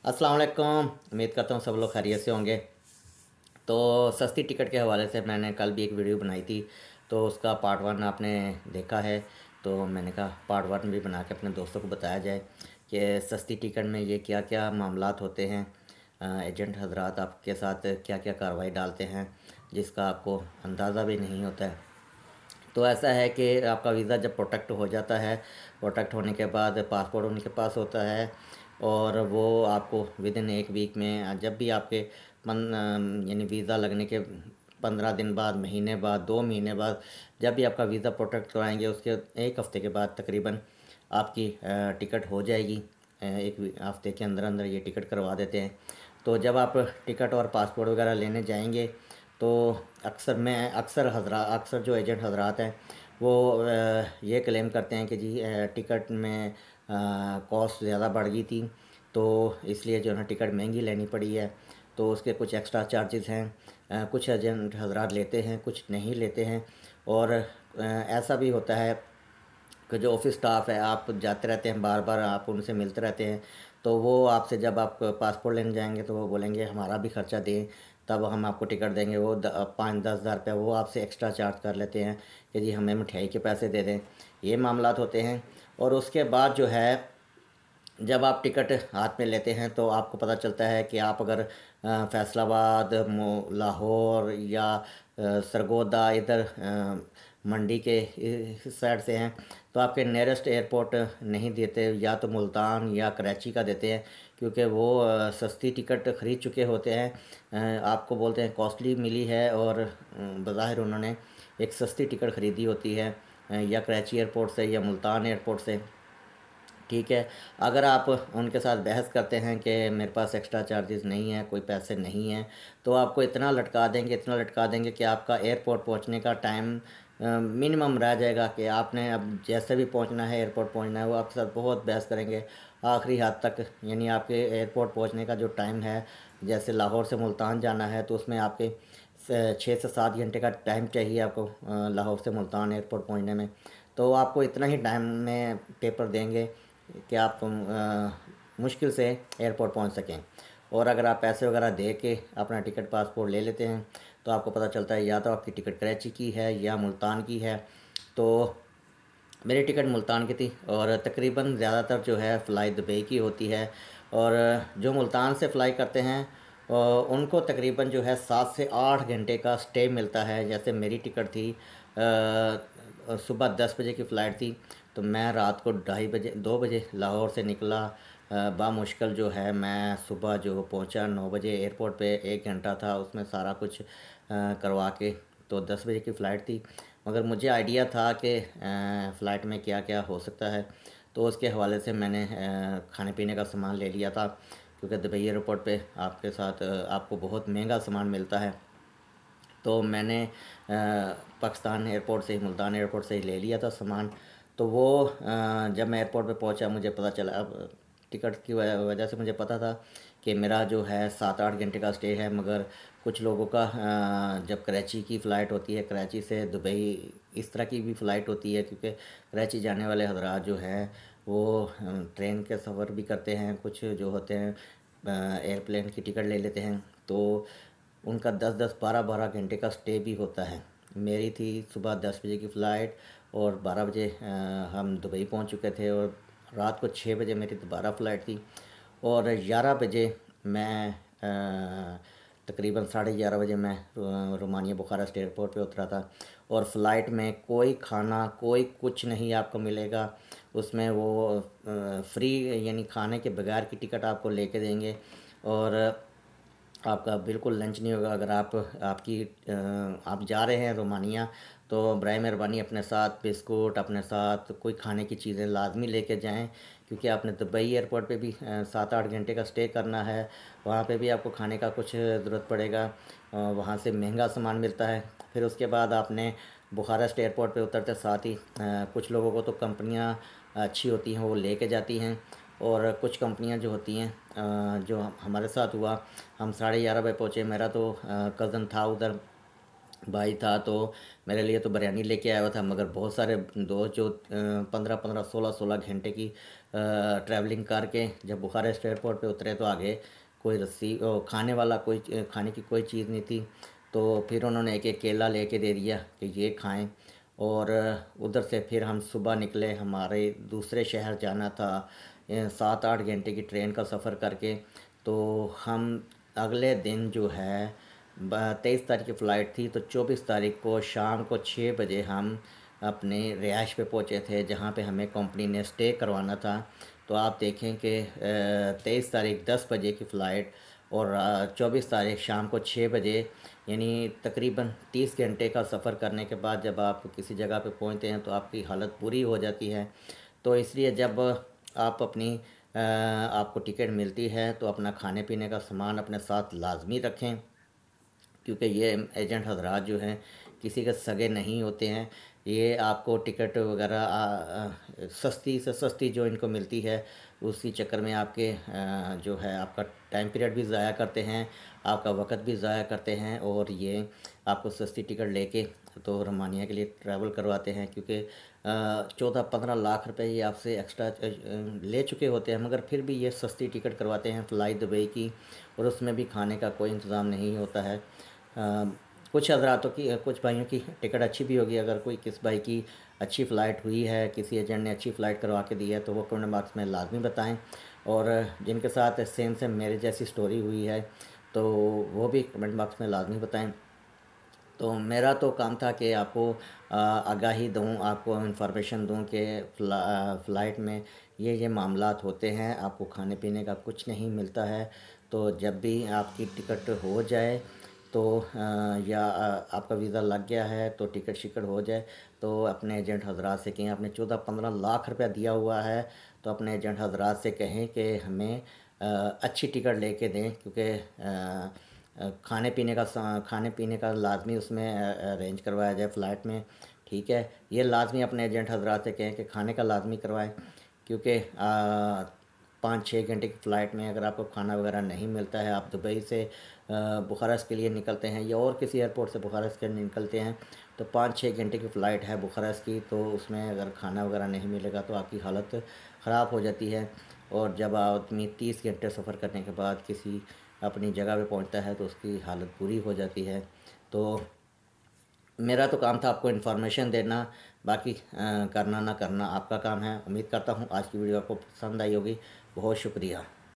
अस्सलाम वालेकुम। उम्मीद करता हूँ सब लोग खैरियत से होंगे। तो सस्ती टिकट के हवाले से मैंने कल भी एक वीडियो बनाई थी, तो उसका पार्ट वन आपने देखा है। तो मैंने कहा पार्ट वन भी बना के अपने दोस्तों को बताया जाए कि सस्ती टिकट में ये क्या क्या मामलात होते हैं। एजेंट हजरात आपके साथ क्या क्या कार्रवाई डालते हैं जिसका आपको अंदाज़ा भी नहीं होता है। तो ऐसा है कि आपका वीज़ा जब प्रोटेक्ट हो जाता है, प्रोटेक्ट होने के बाद पासपोर्ट उनके पास होता है और वो आपको विद इन एक वीक में जब भी आपके यानी वीज़ा लगने के 15 दिन बाद, महीने बाद, 2 महीने बाद, जब भी आपका वीज़ा प्रोटेक्ट कराएंगे उसके एक हफ़्ते के बाद तकरीबन आपकी टिकट हो जाएगी। एक हफ़्ते के अंदर अंदर ये टिकट करवा देते हैं। तो जब आप टिकट और पासपोर्ट वगैरह लेने जाएंगे तो अक्सर जो एजेंट हजरात हैं वो ये क्लेम करते हैं कि जी टिकट में कॉस्ट ज़्यादा बढ़ गई थी, तो इसलिए जो है ना टिकट महंगी लेनी पड़ी है। तो उसके कुछ एक्स्ट्रा चार्जेस हैं। कुछ एजेंट हजरात लेते हैं, कुछ नहीं लेते हैं। और ऐसा भी होता है कि जो ऑफिस स्टाफ है, आप जाते रहते हैं, बार बार आप उनसे मिलते रहते हैं, तो वो आपसे जब आप पासपोर्ट लेने जाएंगे तो वो बोलेंगे हमारा भी खर्चा दें, तब हम आपको टिकट देंगे। वो 5-10 हज़ार रुपया वो आपसे एक्स्ट्रा चार्ज कर लेते हैं कि जी हमें मिठाई के पैसे दे दें। ये मामलात होते हैं। और उसके बाद जो है, जब आप टिकट हाथ में लेते हैं तो आपको पता चलता है कि आप अगर फैसलाबाद, लाहौर या सरगोदा, इधर मंडी के इस साइड से हैं, तो आपके नियरेस्ट एयरपोर्ट नहीं देते, या तो मुल्तान या कराची का देते हैं, क्योंकि वो सस्ती टिकट ख़रीद चुके होते हैं। आपको बोलते हैं कॉस्टली मिली है, और बज़ाहिर उन्होंने एक सस्ती टिकट ख़रीदी होती है या कराची एयरपोर्ट से या मुल्तान एयरपोर्ट से। ठीक है। अगर आप उनके साथ बहस करते हैं कि मेरे पास एक्स्ट्रा चार्जेस नहीं है, कोई पैसे नहीं हैं, तो आपको इतना लटका देंगे कि आपका एयरपोर्ट पहुंचने का टाइम मिनिमम रह जाएगा। कि आपने अब जैसे भी पहुंचना है, एयरपोर्ट पहुंचना है, वो आपके साथ बहुत बहस करेंगे आखिरी हद तक। यानी आपके एयरपोर्ट पहुंचने का जो टाइम है, जैसे लाहौर से मुल्तान जाना है तो उसमें आपके 6 से 7 घंटे का टाइम चाहिए आपको लाहौर से मुल्तान एयरपोर्ट पहुंचने में। तो आपको इतना ही टाइम में पेपर देंगे कि आप मुश्किल से एयरपोर्ट पहुंच सकें। और अगर आप पैसे वगैरह दे के अपना टिकट पासपोर्ट ले लेते हैं तो आपको पता चलता है या तो आपकी टिकट कराची की है या मुल्तान की है। तो मेरी टिकट मुल्तान की थी, और तकरीबन ज़्यादातर जो है फ़्लाई दुबई की होती है। और जो मुल्तान से फ़्लाई करते हैं उनको तकरीबन जो है 7 से 8 घंटे का स्टे मिलता है। जैसे मेरी टिकट थी सुबह 10 बजे की फ़्लाइट थी, तो मैं रात को 2:30 बजे 2 बजे लाहौर से निकला। बामुश्किल जो है मैं सुबह जो पहुंचा 9 बजे एयरपोर्ट पे। 1 घंटा था उसमें सारा कुछ करवा के, तो 10 बजे की फ़्लाइट थी। मगर मुझे आइडिया था कि फ़्लाइट में क्या क्या हो सकता है, तो उसके हवाले से मैंने खाने पीने का सामान ले लिया था, क्योंकि दुबई एयरपोर्ट पे आपके साथ आपको बहुत महंगा सामान मिलता है। तो मैंने पाकिस्तान एयरपोर्ट से ही, मुल्तान एयरपोर्ट से ही ले लिया था सामान। तो वो जब मैं एयरपोर्ट पे पहुंचा मुझे पता चला, अब टिकट की वजह से मुझे पता था कि मेरा जो है 7-8 घंटे का स्टे है। मगर कुछ लोगों का जब कराची की फ़्लाइट होती है, कराची से दुबई, इस तरह की भी फ़्लाइट होती है, क्योंकि कराची जाने वाले हजरात जो हैं वो ट्रेन के सफ़र भी करते हैं, कुछ जो होते हैं एयरप्लेन की टिकट ले लेते हैं। तो उनका 10-10, 12-12 घंटे का स्टे भी होता है। मेरी थी सुबह 10 बजे की फ़्लाइट, और 12 बजे हम दुबई पहुंच चुके थे, और रात को 6 बजे मेरी दोबारा फ़्लाइट थी। और 11 बजे मैं तकरीबन 11:30 बजे मैं रोमानिया बुखारेस्ट एयरपोर्ट पे उतरा था। और फ़्लाइट में कोई खाना, कोई कुछ नहीं आपको मिलेगा। उसमें वो फ्री, यानी खाने के बगैर की टिकट आपको लेके देंगे। और आपका बिल्कुल लंच नहीं होगा। अगर आप जा रहे हैं रोमानिया, तो बराए मेहरबानी अपने साथ बिस्कुट, अपने साथ कोई खाने की चीज़ें लाजमी लेके जाएं, क्योंकि आपने दुबई एयरपोर्ट पे भी 7-8 घंटे का स्टे करना है। वहाँ पे भी आपको खाने का कुछ ज़रूरत पड़ेगा। वहाँ से महंगा सामान मिलता है। फिर उसके बाद आपने बुखारेस्ट एयरपोर्ट पे उतरते साथ ही कुछ लोगों को तो कंपनियाँ अच्छी होती हैं वो लेके जाती हैं, और कुछ कंपनियां जो होती हैं जो हमारे साथ हुआ, हम 11:30 बजे पहुँचे। मेरा तो कज़न था उधर, भाई था तो मेरे लिए तो बिरयानी लेके आया हुआ था, मगर बहुत सारे दोस्त जो 15-15 16-16 घंटे की ट्रैवलिंग करके जब बुखारेस्ट एयरपोर्ट पे उतरे तो आगे कोई रस्सी खाने वाला कोई खाने की कोई चीज़ नहीं थी। तो फिर उन्होंने एक एक केला लेके दे दिया कि ये खाएं। और उधर से फिर हम सुबह निकले, हमारे दूसरे शहर जाना था 7-8 घंटे की ट्रेन का सफ़र करके। तो हम अगले दिन जो है 23 तारीख की फ़्लाइट थी, तो 24 तारीख को शाम को 6 बजे हम अपने रिहाइश पे पहुँचे थे, जहाँ पे हमें कंपनी ने स्टे करवाना था। तो आप देखें कि 23 तारीख 10 बजे की फ़्लाइट और 24 तारीख शाम को 6 बजे, यानी तकरीबन 30 घंटे का सफ़र करने के बाद जब आप किसी जगह पे पहुँचते हैं तो आपकी हालत बुरी हो जाती है। तो इसलिए जब आप आपको टिकट मिलती है तो अपना खाने पीने का सामान अपने साथ लाजमी रखें, क्योंकि ये एजेंट हजरात जो हैं किसी के सगे नहीं होते हैं। ये आपको टिकट वगैरह सस्ती से सस्ती जो इनको मिलती है उसी चक्कर में आपके जो है आपका टाइम पीरियड भी ज़ाया करते हैं, आपका वक़्त भी ज़ाया करते हैं, और ये आपको सस्ती टिकट लेके तो रोमानिया के लिए ट्रैवल करवाते हैं। क्योंकि 14-15 लाख रुपए ये आपसे एक्स्ट्रा ले चुके होते हैं, मगर फिर भी ये सस्ती टिकट करवाते हैं फ़्लाई दुबई की, और उसमें भी खाने का कोई इंतज़ाम नहीं होता है। कुछ हज़रातों की कुछ भाइयों की टिकट अच्छी भी होगी। अगर कोई किस भाई की अच्छी फ़्लाइट हुई है, किसी एजेंट ने अच्छी फ़्लाइट करवा के दी है, तो वो कमेंट बॉक्स में लाजमी बताएं। और जिनके साथ सेम सेम मेरे जैसी स्टोरी हुई है तो वो भी कमेंट बॉक्स में लाजमी बताएं। तो मेरा तो काम था कि आपको आगाही दूँ, आपको इन्फॉर्मेशन दूँ कि फ़्लाइट में ये मामलात होते हैं, आपको खाने पीने का कुछ नहीं मिलता है। तो जब भी आपकी टिकट हो जाए तो या आपका वीज़ा लग गया है तो टिकट शिकट हो जाए तो अपने एजेंट हजरात से कहें, आपने 14-15 लाख रुपया दिया हुआ है तो अपने एजेंट हजरात से कहें कि हमें अच्छी टिकट लेके दें। क्योंकि खाने पीने का लाजमी उसमें अरेंज करवाया जाए फ़्लाइट में। ठीक है, ये लाजमी अपने एजेंट हजरात से कहें कि खाने का लाजमी करवाएं। क्योंकि 5-6 घंटे की फ़्लाइट में अगर आपको खाना वगैरह नहीं मिलता है, आप दुबई से बुखारेस्ट के लिए निकलते हैं या और किसी एयरपोर्ट से बुखारेस्ट के लिए निकलते हैं, तो 5-6 घंटे की फ़्लाइट है बुखारेस्ट की, तो उसमें अगर खाना वगैरह नहीं मिलेगा तो आपकी हालत ख़राब हो जाती है। और जब आदमी 30 घंटे सफ़र करने के बाद किसी अपनी जगह पे पहुंचता है तो उसकी हालत बुरी हो जाती है। तो मेरा तो काम था आपको इन्फॉर्मेशन देना, बाकी करना ना करना आपका काम है। उम्मीद करता हूँ आज की वीडियो आपको पसंद आई होगी। बहुत शुक्रिया।